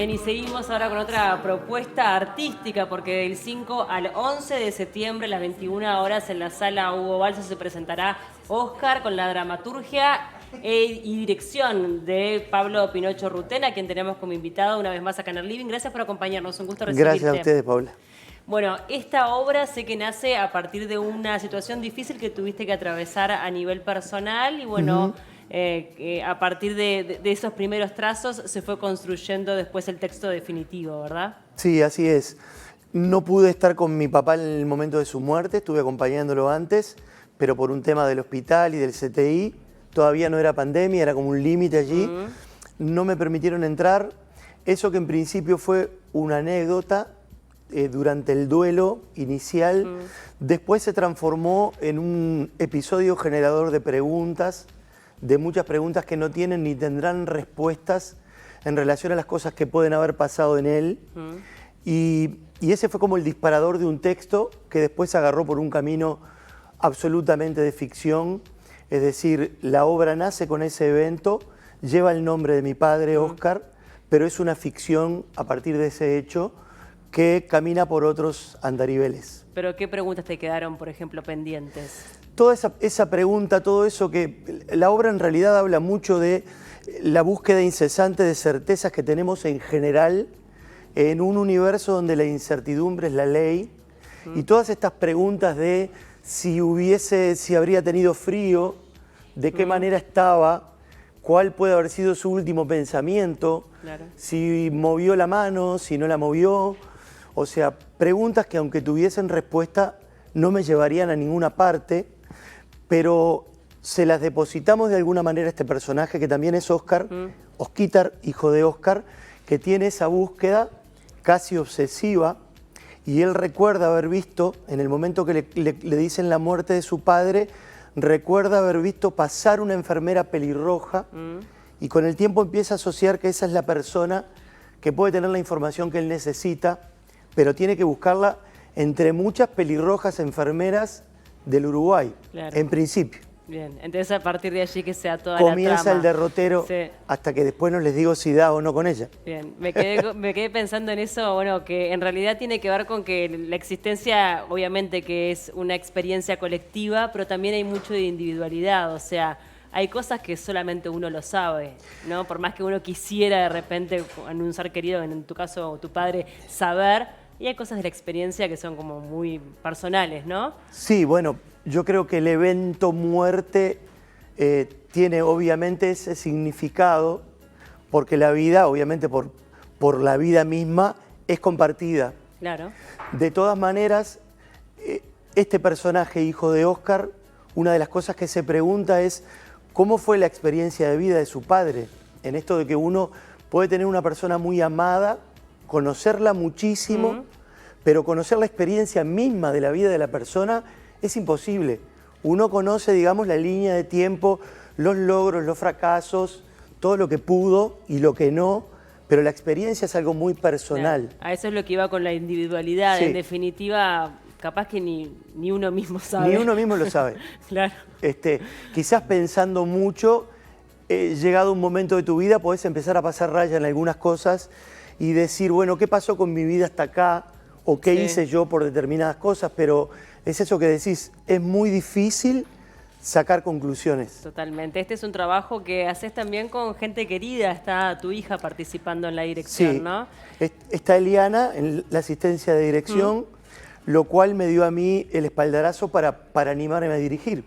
Y seguimos ahora con otra propuesta artística, porque del 5 al 11 de septiembre, a las 21 horas, en la sala Hugo Balso se presentará Oscar con la dramaturgia y dirección de Pablo Pinocho Rutena, a quien tenemos como invitado una vez más acá en el Living. Gracias por acompañarnos, un gusto recibirte. Gracias a ustedes, Paula. Bueno, esta obra sé que nace a partir de una situación difícil que tuviste que atravesar a nivel personal y bueno, a partir de esos primeros trazos se fue construyendo después el texto definitivo, ¿verdad? Sí, así es. No pude estar con mi papá en el momento de su muerte, estuve acompañándolo antes, pero por un tema del hospital y del CTI, todavía no era pandemia, era como un límite allí, no me permitieron entrar. Eso que en principio fue una anécdota, durante el duelo inicial, después se transformó en un episodio generador de preguntas, de muchas preguntas que no tienen ni tendrán respuestas en relación a las cosas que pueden haber pasado en él. Y ese fue como el disparador de un texto que después se agarró por un camino absolutamente de ficción. Es decir, la obra nace con ese evento, lleva el nombre de mi padre, Oscar, pero es una ficción a partir de ese hecho que camina por otros andariveles. ¿Pero qué preguntas te quedaron, por ejemplo, pendientes? Toda esa pregunta, todo eso que... La obra en realidad habla mucho de la búsqueda incesante de certezas que tenemos en general en un universo donde la incertidumbre es la ley. Y todas estas preguntas de si habría tenido frío, de qué manera estaba, cuál puede haber sido su último pensamiento, si movió la mano, si no la movió. O sea, preguntas que aunque tuviesen respuesta no me llevarían a ninguna parte, pero se las depositamos de alguna manera a este personaje que también es Oscar, Osquitar, hijo de Oscar, que tiene esa búsqueda casi obsesiva y él recuerda haber visto, en el momento que le dicen la muerte de su padre, recuerda haber visto pasar una enfermera pelirroja y con el tiempo empieza a asociar que esa es la persona que puede tener la información que él necesita, pero tiene que buscarla entre muchas pelirrojas enfermeras del Uruguay, en principio. Bien, entonces a partir de allí que sea toda la trama. Comienza el derrotero hasta que después no les digo si da o no con ella. Bien, me quedé pensando en eso, bueno, que en realidad tiene que ver con que la existencia, obviamente que es una experiencia colectiva, pero también hay mucho de individualidad, o sea, hay cosas que solamente uno lo sabe, ¿no? Por más que uno quisiera de repente, en un ser querido, en tu caso tu padre, saber, y hay cosas de la experiencia que son como muy personales, ¿no? Sí, bueno, yo creo que el evento muerte tiene obviamente ese significado, porque la vida, obviamente por la vida misma, es compartida. Claro. De todas maneras, este personaje, hijo de Oscar, una de las cosas que se pregunta es cómo fue la experiencia de vida de su padre, en esto de que uno puede tener una persona muy amada, conocerla muchísimo, pero conocer la experiencia misma de la vida de la persona es imposible. Uno conoce, digamos, la línea de tiempo, los logros, los fracasos, todo lo que pudo y lo que no, pero la experiencia es algo muy personal. Claro. A eso es lo que iba con la individualidad, en definitiva, capaz que ni uno mismo sabe. Ni uno mismo lo sabe. Claro. Quizás pensando mucho, llegado un momento de tu vida, podés empezar a pasar raya en algunas cosas y decir, bueno, ¿qué pasó con mi vida hasta acá? ¿O qué hice yo por determinadas cosas? Pero es eso que decís, es muy difícil sacar conclusiones. Totalmente. Este es un trabajo que haces también con gente querida. Está tu hija participando en la dirección, ¿no? Está Eliana en la asistencia de dirección, lo cual me dio a mí el espaldarazo para animarme a dirigir.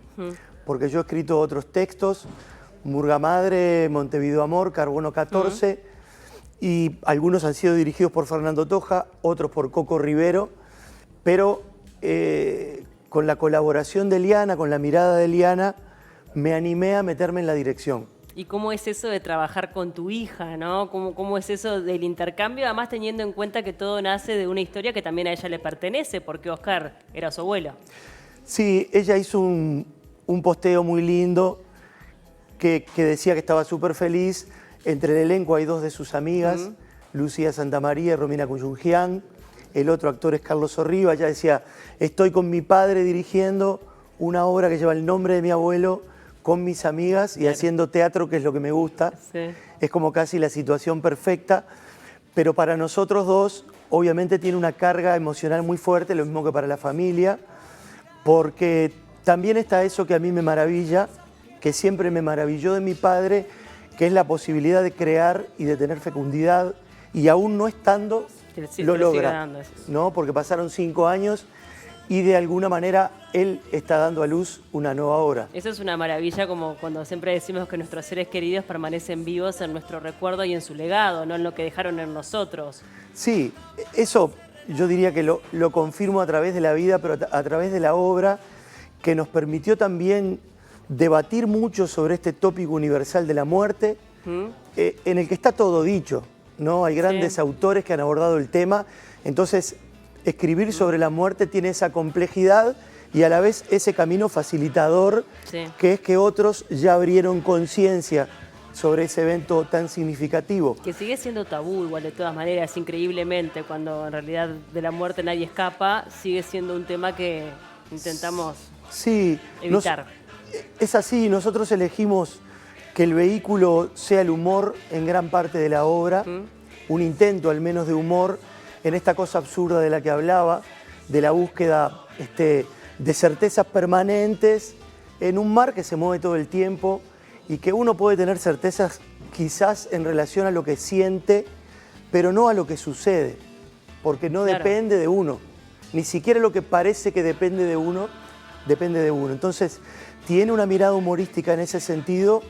Porque yo he escrito otros textos, Murga Madre, Montevideo Amor, Carbono 14, y algunos han sido dirigidos por Fernando Toja, otros por Coco Rivero, pero con la colaboración de Eliana, con la mirada de Eliana, me animé a meterme en la dirección. ¿Y cómo es eso de trabajar con tu hija, ¿no? ¿Cómo es eso del intercambio? Además teniendo en cuenta que todo nace de una historia que también a ella le pertenece, porque Oscar era su abuelo. Sí, ella hizo un posteo muy lindo que decía que estaba súper feliz. Entre el elenco hay dos de sus amigas, Lucía Santamaría y Romina Cuyungian. El otro actor es Carlos Sorriba. Ella decía, estoy con mi padre dirigiendo una obra que lleva el nombre de mi abuelo, con mis amigas y haciendo teatro, que es lo que me gusta. Es como casi la situación perfecta. pero para nosotros dos obviamente tiene una carga emocional muy fuerte, lo mismo que para la familia, porque también está eso que a mí me maravilla, que siempre me maravilló de mi padre, que es la posibilidad de crear y de tener fecundidad, y aún no estando, lo logra, ¿no? Porque pasaron 5 años y de alguna manera él está dando a luz una nueva obra. Eso es una maravilla, como cuando siempre decimos que nuestros seres queridos permanecen vivos en nuestro recuerdo y en su legado, no en lo que dejaron en nosotros. Sí, eso yo diría que lo confirmo a través de la vida, pero a través de la obra, que nos permitió también debatir mucho sobre este tópico universal de la muerte, en el que está todo dicho, ¿no? Hay grandes autores que han abordado el tema, entonces escribir sobre la muerte tiene esa complejidad y a la vez ese camino facilitador, que es que otros ya abrieron conciencia sobre ese evento tan significativo. Que sigue siendo tabú igual de todas maneras, increíblemente, cuando en realidad de la muerte nadie escapa, sigue siendo un tema que intentamos evitar. Es así, nosotros elegimos que el vehículo sea el humor en gran parte de la obra, un intento al menos de humor en esta cosa absurda de la que hablaba, de la búsqueda de certezas permanentes en un mar que se mueve todo el tiempo y que uno puede tener certezas quizás en relación a lo que siente, pero no a lo que sucede, porque no depende de uno. Ni siquiera lo que parece que depende de uno, depende de uno. Entonces, tiene una mirada humorística en ese sentido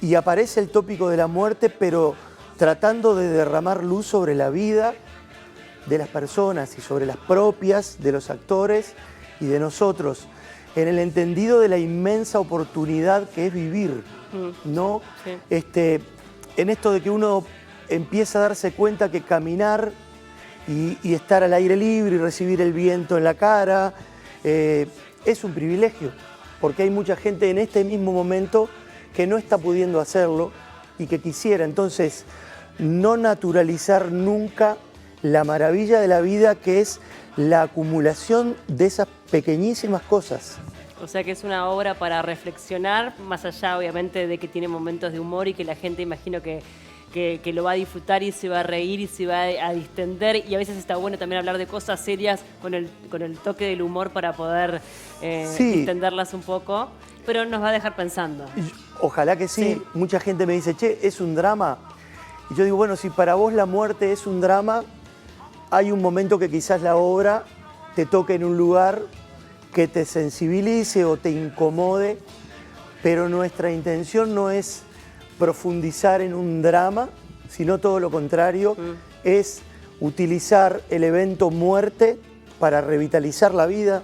y aparece el tópico de la muerte, pero tratando de derramar luz sobre la vida de las personas y sobre las propias de los actores y de nosotros, en el entendido de la inmensa oportunidad que es vivir, ¿no? En esto de que uno empieza a darse cuenta que caminar y estar al aire libre y recibir el viento en la cara es un privilegio, porque hay mucha gente en este mismo momento que no está pudiendo hacerlo y que quisiera. Entonces, no naturalizar nunca la maravilla de la vida, que es la acumulación de esas pequeñísimas cosas. O sea que es una obra para reflexionar, más allá obviamente de que tiene momentos de humor y que la gente imagino que lo va a disfrutar y se va a reír y se va a distender, y a veces está bueno también hablar de cosas serias con el toque del humor para poder distenderlas un poco, pero nos va a dejar pensando. Ojalá que sí. Mucha gente me dice, che, ¿es un drama? Y yo digo, bueno, si para vos la muerte es un drama, hay un momento que quizás la obra te toque en un lugar que te sensibilice o te incomode, pero nuestra intención no es profundizar en un drama, sino todo lo contrario, es utilizar el evento muerte para revitalizar la vida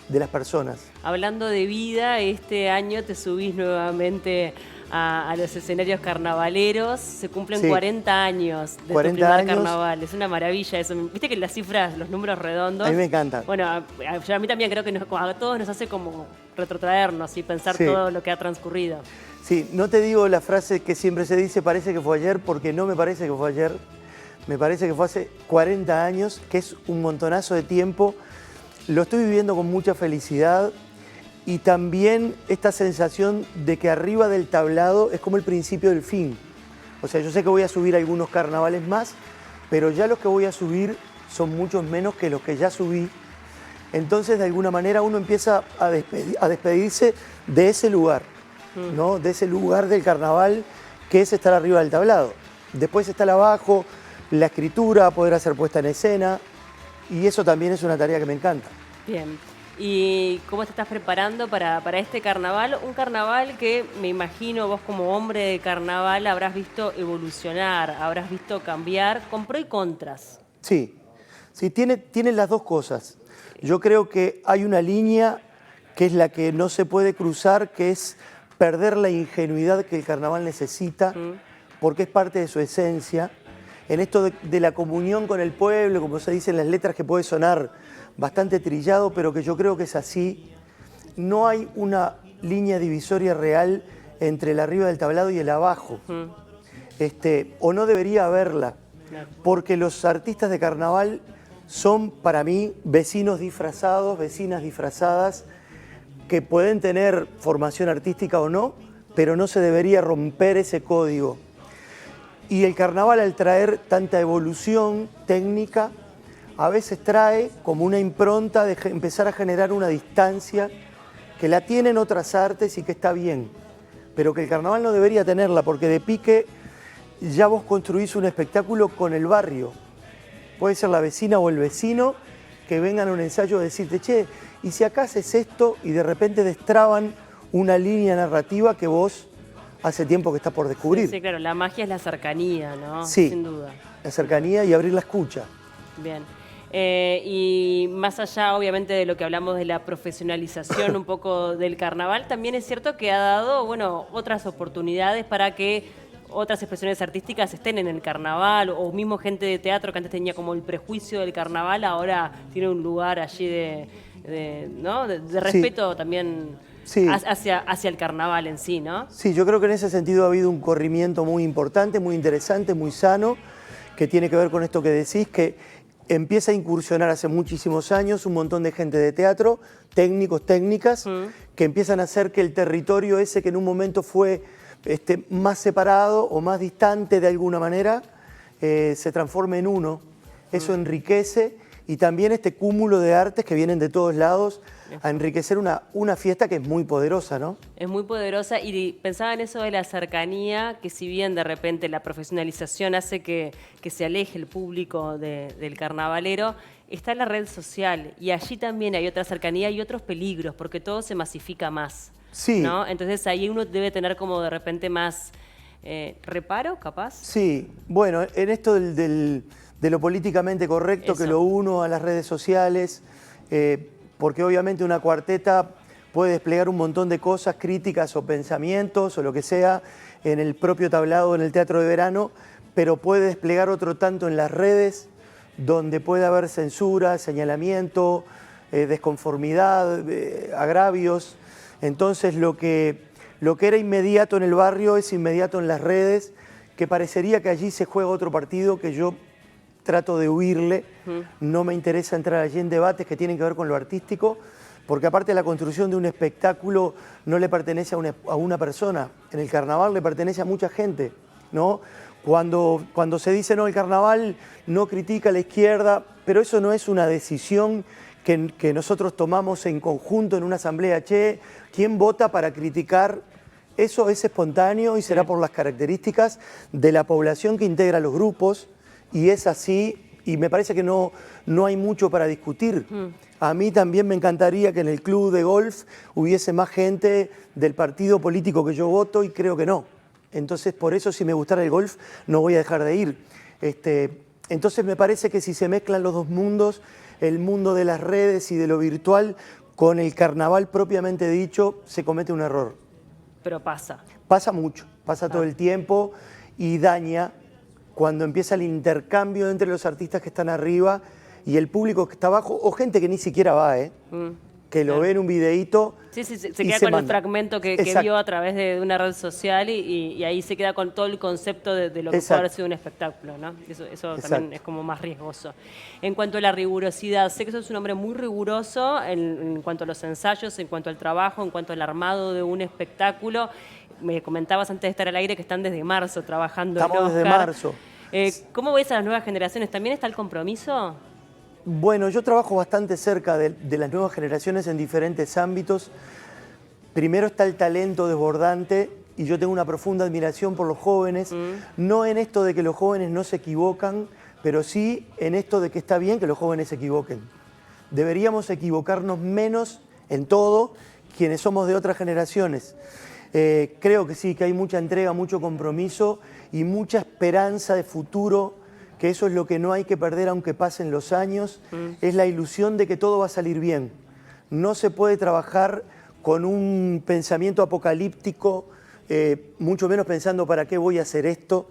de las personas. Hablando de vida, este año te subís nuevamente a los escenarios carnavaleros. Se cumplen 40 años de tu primer carnaval. Es una maravilla eso. Viste que las cifras, los números redondos... A mí me encantan. Bueno, a mí también creo que a todos nos hace como retrotraernos y pensar todo lo que ha transcurrido. Sí, no te digo la frase que siempre se dice, parece que fue ayer, porque no me parece que fue ayer. Me parece que fue hace 40 años, que es un montonazo de tiempo. Lo estoy viviendo con mucha felicidad. Y también esta sensación de que arriba del tablado es como el principio del fin. O sea, yo sé que voy a subir algunos carnavales más, pero ya los que voy a subir son muchos menos que los que ya subí. Entonces, de alguna manera, uno empieza a despedirse de ese lugar, ¿no? De ese lugar del carnaval que es estar arriba del tablado. Después está el abajo, la escritura, poder hacer puesta en escena, y eso también es una tarea que me encanta. Bien. ¿Y cómo te estás preparando para este carnaval? Un carnaval que me imagino vos como hombre de carnaval habrás visto evolucionar, habrás visto cambiar, con pros y contras. Sí, tiene las dos cosas. Yo creo que hay una línea que es la que no se puede cruzar, que es perder la ingenuidad que el carnaval necesita, porque es parte de su esencia. En esto de la comunión con el pueblo, como se dice en las letras, que puede sonar bastante trillado, pero que yo creo que es así. No hay una línea divisoria real entre el arriba del tablado y el abajo. O no debería haberla, porque los artistas de carnaval son, para mí, vecinos disfrazados, vecinas disfrazadas, que pueden tener formación artística o no, pero no se debería romper ese código. Y el carnaval, al traer tanta evolución técnica, a veces trae como una impronta de empezar a generar una distancia que la tienen otras artes y que está bien, pero que el carnaval no debería tenerla, porque de pique ya vos construís un espectáculo con el barrio. Puede ser la vecina o el vecino que vengan a un ensayo a decirte, che, ¿y si acá haces esto? Y de repente destraban una línea narrativa que vos hace tiempo que estás por descubrir. Sí, sí, claro, la magia es la cercanía, ¿no? Sí, sin duda. La cercanía y abrir la escucha. Bien. Y más allá, obviamente, de lo que hablamos de la profesionalización un poco del carnaval, también es cierto que ha dado, bueno, otras oportunidades para que otras expresiones artísticas estén en el carnaval, o mismo gente de teatro que antes tenía como el prejuicio del carnaval, ahora tiene un lugar allí ¿no? de respeto también hacia el carnaval en sí, ¿no? Sí, yo creo que en ese sentido ha habido un corrimiento muy importante, muy interesante, muy sano, que tiene que ver con esto que decís, que empieza a incursionar hace muchísimos años un montón de gente de teatro, técnicos, técnicas, que empiezan a hacer que el territorio ese que en un momento fue más separado o más distante de alguna manera, se transforme en uno. Eso enriquece, y también este cúmulo de artes que vienen de todos lados a enriquecer una fiesta que es muy poderosa, ¿no? Es muy poderosa, y pensaba en eso de la cercanía, que si bien de repente la profesionalización hace que se aleje el público del carnavalero, está la red social, y allí también hay otra cercanía y otros peligros, porque todo se masifica más, sí, ¿no? Entonces ahí uno debe tener como de repente más reparo, capaz. Sí, bueno, en esto de lo políticamente correcto, Eso. que lo uno a las redes sociales, porque obviamente una cuarteta puede desplegar un montón de cosas, críticas o pensamientos o lo que sea en el propio tablado, en el teatro de verano, pero puede desplegar otro tanto en las redes, donde puede haber censura, señalamiento, desconformidad, agravios. Entonces lo que era inmediato en el barrio es inmediato en las redes, que parecería que allí se juega otro partido que yo trato de huirle. No me interesa entrar allí en debates que tienen que ver con lo artístico, porque aparte la construcción de un espectáculo no le pertenece a una persona. En el carnaval le pertenece a mucha gente, ¿no? Cuando se dice, no, el carnaval no critica a la izquierda, pero eso no es una decisión que nosotros tomamos en conjunto en una asamblea. Che, ¿quién vota para criticar? Eso es espontáneo y será por las características de la población que integra los grupos, y es así, y me parece que no hay mucho para discutir. A mí también me encantaría que en el club de golf hubiese más gente del partido político que yo voto, y creo que no. Entonces, por eso, si me gustara el golf, no voy a dejar de ir. Entonces, me parece que si se mezclan los dos mundos, el mundo de las redes y de lo virtual, con el carnaval propiamente dicho, se comete un error. Pero pasa. Pasa mucho, pasa todo el tiempo, y daña cuando empieza el intercambio entre los artistas que están arriba y el público que está abajo, o gente que ni siquiera va, que lo ve en un videíto. Sí, se queda con el fragmento que vio a través de una red social, y ahí se queda con todo el concepto de lo que puede haber sido un espectáculo, ¿no? Eso también es como más riesgoso. En cuanto a la rigurosidad, sé que sos un hombre muy riguroso en cuanto a los ensayos, en cuanto al trabajo, en cuanto al armado de un espectáculo. Me comentabas antes de estar al aire que están desde marzo trabajando. Estamos desde marzo. ¿Cómo ves a las nuevas generaciones? ¿También está el compromiso? Bueno, yo trabajo bastante cerca de las nuevas generaciones en diferentes ámbitos. Primero está el talento desbordante, y yo tengo una profunda admiración por los jóvenes, no en esto de que los jóvenes no se equivocan, pero sí en esto de que está bien que los jóvenes se equivoquen. Deberíamos equivocarnos menos en todo quienes somos de otras generaciones. Creo que sí, que hay mucha entrega, mucho compromiso y mucha esperanza de futuro, que eso es lo que no hay que perder aunque pasen los años, es la ilusión de que todo va a salir bien. No se puede trabajar con un pensamiento apocalíptico, mucho menos pensando para qué voy a hacer esto.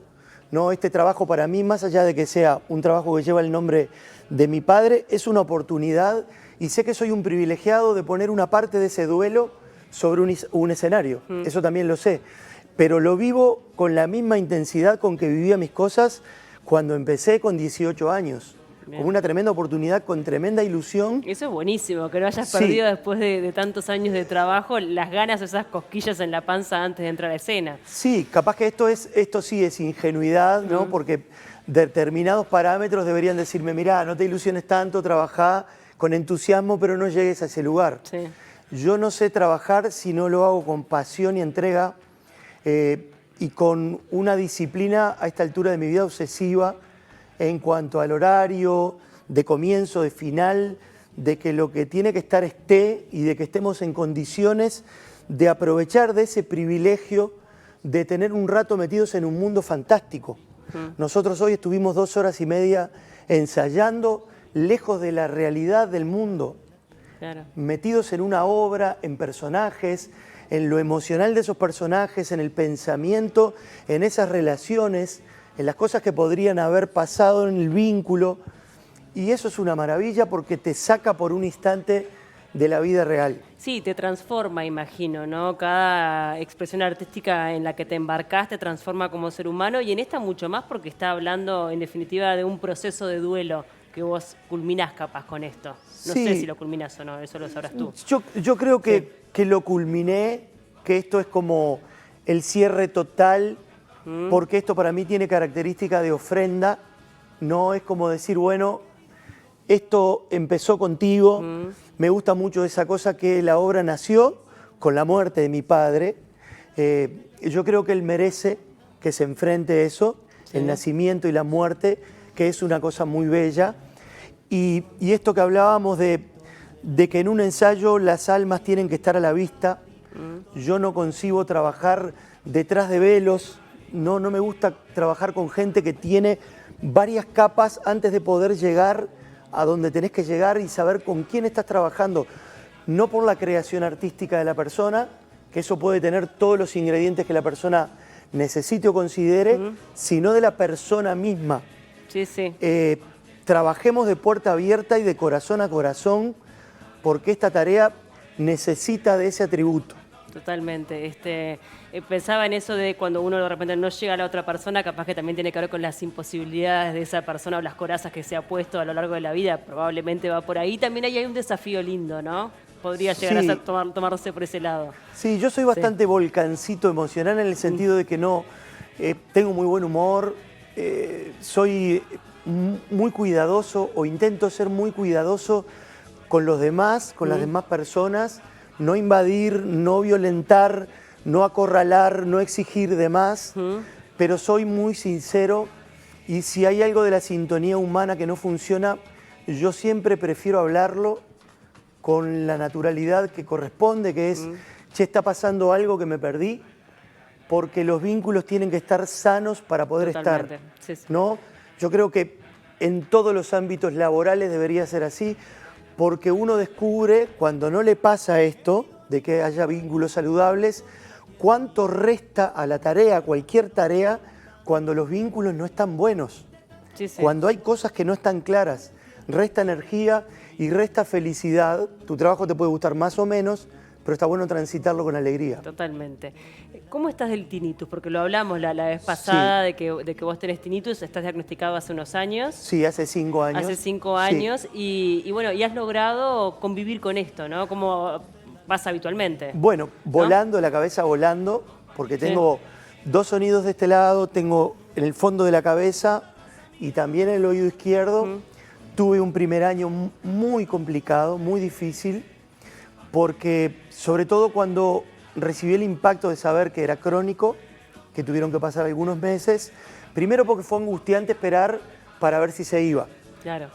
No, este trabajo para mí, más allá de que sea un trabajo que lleva el nombre de mi padre, es una oportunidad, y sé que soy un privilegiado de poner una parte de ese duelo sobre un escenario. Eso también lo sé, pero lo vivo con la misma intensidad con que vivía mis cosas cuando empecé con 18 años. Bien. como una tremenda oportunidad, con tremenda ilusión. Eso es buenísimo, que no hayas Sí. perdido después de tantos años de trabajo las ganas, esas cosquillas en la panza antes de entrar a escena. Sí, capaz que esto sí es ingenuidad, ¿no? Porque determinados parámetros deberían decirme, mirá, no te ilusiones tanto, trabajá con entusiasmo, pero no llegues a ese lugar. Sí. Yo no sé trabajar si no lo hago con pasión y entrega y con una disciplina a esta altura de mi vida obsesiva en cuanto al horario, de comienzo, de final, de que lo que tiene que estar esté y de que estemos en condiciones de aprovechar de ese privilegio de tener un rato metidos en un mundo fantástico. Nosotros hoy estuvimos 2 horas y media ensayando lejos de la realidad del mundo, Claro. metidos en una obra, en personajes, en lo emocional de esos personajes, en el pensamiento, en esas relaciones, en las cosas que podrían haber pasado en el vínculo. Y eso es una maravilla porque te saca por un instante de la vida real. Sí, te transforma, imagino, ¿no? Cada expresión artística en la que te embarcás te transforma como ser humano y en esta mucho más porque está hablando, en definitiva, de un proceso de duelo que vos culminás capaz con esto. No Sí. sé si lo culminás o no, eso lo sabrás tú. Yo creo que lo culminé, que esto es como el cierre total, porque esto para mí tiene característica de ofrenda, no es como decir, bueno, esto empezó contigo, me gusta mucho esa cosa que la obra nació con la muerte de mi padre. Yo creo que él merece que se enfrente a eso, el nacimiento y la muerte, que es una cosa muy bella. Y esto que hablábamos de que en un ensayo las almas tienen que estar a la vista, yo no concibo trabajar detrás de velos, no me gusta trabajar con gente que tiene varias capas antes de poder llegar a donde tenés que llegar y saber con quién estás trabajando, no por la creación artística de la persona, que eso puede tener todos los ingredientes que la persona necesite o considere, sino de la persona misma. Sí, sí. Trabajemos de puerta abierta y de corazón a corazón, porque esta tarea necesita de ese atributo. Totalmente. Pensaba en eso de cuando uno de repente no llega a la otra persona, capaz que también tiene que ver con las imposibilidades de esa persona o las corazas que se ha puesto a lo largo de la vida. Probablemente va por ahí. También ahí hay un desafío lindo, ¿no? Podría llegar Sí. a tomarse por ese lado. Sí, yo soy bastante volcancito emocional en el sentido de que no tengo muy buen humor, soy muy cuidadoso o intento ser muy cuidadoso con los demás, con las demás personas, no invadir, no violentar, no acorralar, no exigir de más, pero soy muy sincero y si hay algo de la sintonía humana que no funciona, yo siempre prefiero hablarlo con la naturalidad que corresponde, que es, che, está pasando algo que me perdí, porque los vínculos tienen que estar sanos para poder Totalmente. estar, Sí, sí. ¿no? Yo creo que en todos los ámbitos laborales debería ser así, porque uno descubre, cuando no le pasa esto, de que haya vínculos saludables, cuánto resta a la tarea, a cualquier tarea, cuando los vínculos no están buenos. Sí, sí. Cuando hay cosas que no están claras, resta energía y resta felicidad. Tu trabajo te puede gustar más o menos, pero está bueno transitarlo con alegría. Totalmente. ¿Cómo estás del tinnitus? Porque lo hablamos la vez pasada de que vos tenés tinnitus, estás diagnosticado hace unos años. Sí, hace 5 años. Hace 5 Sí. años y bueno, y has logrado convivir con esto, ¿no? ¿Cómo pasa habitualmente? Bueno, volando, la cabeza volando, porque tengo 2 sonidos de este lado, tengo en el fondo de la cabeza y también en el oído izquierdo. Tuve un primer año muy complicado, muy difícil, porque sobre todo cuando recibí el impacto de saber que era crónico, que tuvieron que pasar algunos meses, primero porque fue angustiante esperar para ver si se iba. Claro.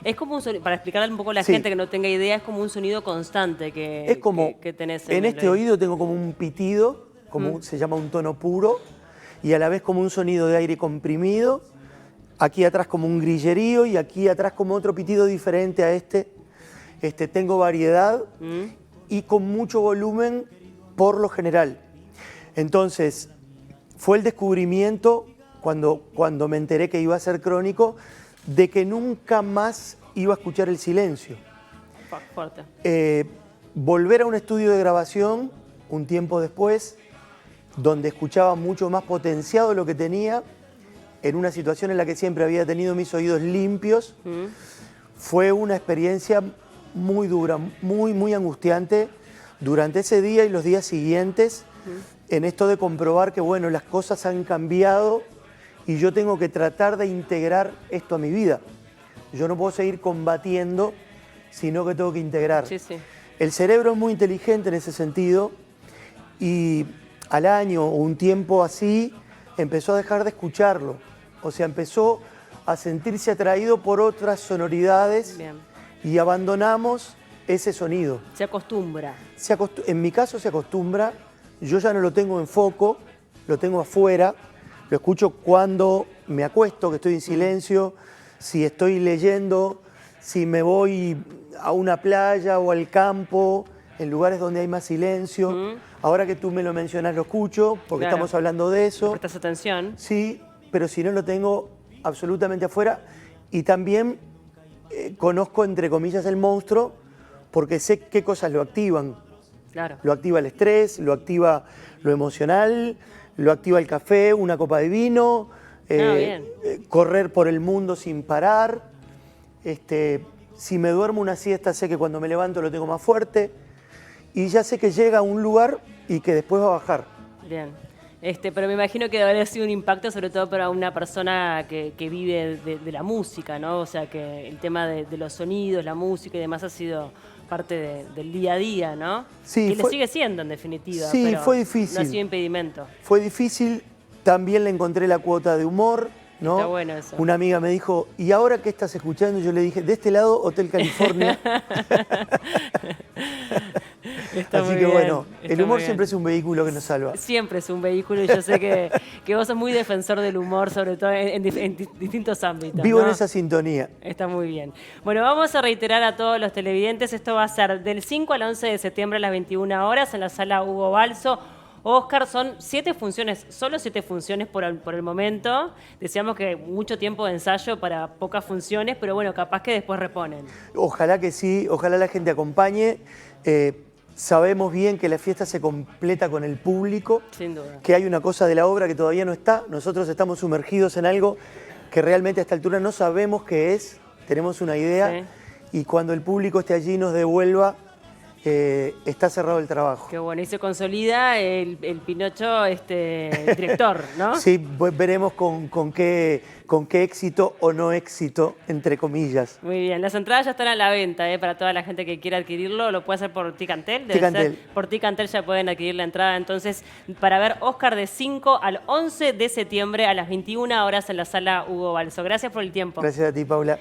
Es como un sonido, para explicarle un poco a la Sí. gente que no tenga idea, es como un sonido constante que, Es como, que tenés en el este oído tengo como un pitido, como se llama un tono puro, y a la vez como un sonido de aire comprimido, aquí atrás como un grillerío y aquí atrás como otro pitido diferente a este. Tengo variedad y con mucho volumen por lo general. Entonces, fue el descubrimiento cuando me enteré que iba a ser crónico, de que nunca más iba a escuchar el silencio. Fuerte. Volver a un estudio de grabación un tiempo después, donde escuchaba mucho más potenciado lo que tenía en una situación en la que siempre había tenido mis oídos limpios. Fue una experiencia muy dura, muy angustiante durante ese día y los días siguientes, en esto de comprobar que, bueno, las cosas han cambiado y yo tengo que tratar de integrar esto a mi vida. Yo no puedo seguir combatiendo, sino que tengo que integrar. Sí, sí. El cerebro es muy inteligente en ese sentido y al año o un tiempo así empezó a dejar de escucharlo. O sea, empezó a sentirse atraído por otras sonoridades. Bien. Y abandonamos ese sonido. Se acostumbra. En mi caso se acostumbra, yo ya no lo tengo en foco, lo tengo afuera, lo escucho cuando me acuesto, que estoy en silencio, si estoy leyendo, si me voy a una playa o al campo, en lugares donde hay más silencio. Ahora que tú me lo mencionas lo escucho, porque Claro. estamos hablando de eso. ¿Prestas atención? Sí, pero si no lo tengo absolutamente afuera. Y también conozco, entre comillas, el monstruo, porque sé qué cosas lo activan. Claro. Lo activa el estrés, lo activa lo emocional, lo activa el café, una copa de vino, Bien. correr por el mundo sin parar. Si me duermo una siesta, sé que cuando me levanto lo tengo más fuerte. Y ya sé que llega a un lugar y que después va a bajar. Bien. Pero me imagino que debe haber sido un impacto sobre todo para una persona que vive de la música, ¿no? O sea, que el tema de los sonidos, la música y demás ha sido parte del día a día, ¿no? Sí, que lo sigue siendo, en definitiva. Sí, pero fue difícil. no ha sido impedimento. Fue difícil, también le encontré la cuota de humor, ¿no? Está bueno eso. Una amiga me dijo, ¿y ahora qué estás escuchando? Yo le dije, de este lado, Hotel California. Está Así muy que bien, bueno, está el humor muy siempre bien. es un vehículo que nos salva. Siempre es un vehículo y yo sé que vos sos muy defensor del humor, sobre todo en distintos ámbitos. Vivo ¿no? en esa sintonía. Está muy bien. Bueno, vamos a reiterar a todos los televidentes, esto va a ser del 5 al 11 de septiembre a las 21 horas en la sala Hugo Balso. Oscar, son 7 funciones, solo 7 funciones por el momento. Decíamos que mucho tiempo de ensayo para pocas funciones, pero bueno, capaz que después reponen. Ojalá que sí, ojalá la gente acompañe. Sabemos bien que la fiesta se completa con el público, Sin duda. que hay una cosa de la obra que todavía no está. Nosotros estamos sumergidos en algo que realmente a esta altura no sabemos qué es, tenemos una idea, y cuando el público esté allí nos devuelva, está cerrado el trabajo. Qué bueno, y se consolida el Pinocho director, ¿no? Sí, veremos con qué éxito o no éxito, entre comillas. Muy bien, las entradas ya están a la venta, para toda la gente que quiera adquirirlo, lo puede hacer por Ticantel. Ticantel. Por Ticantel ya pueden adquirir la entrada, entonces, para ver Oscar de 5 al 11 de septiembre a las 21 horas en la sala Hugo Balso. Gracias por el tiempo. Gracias a ti, Paula.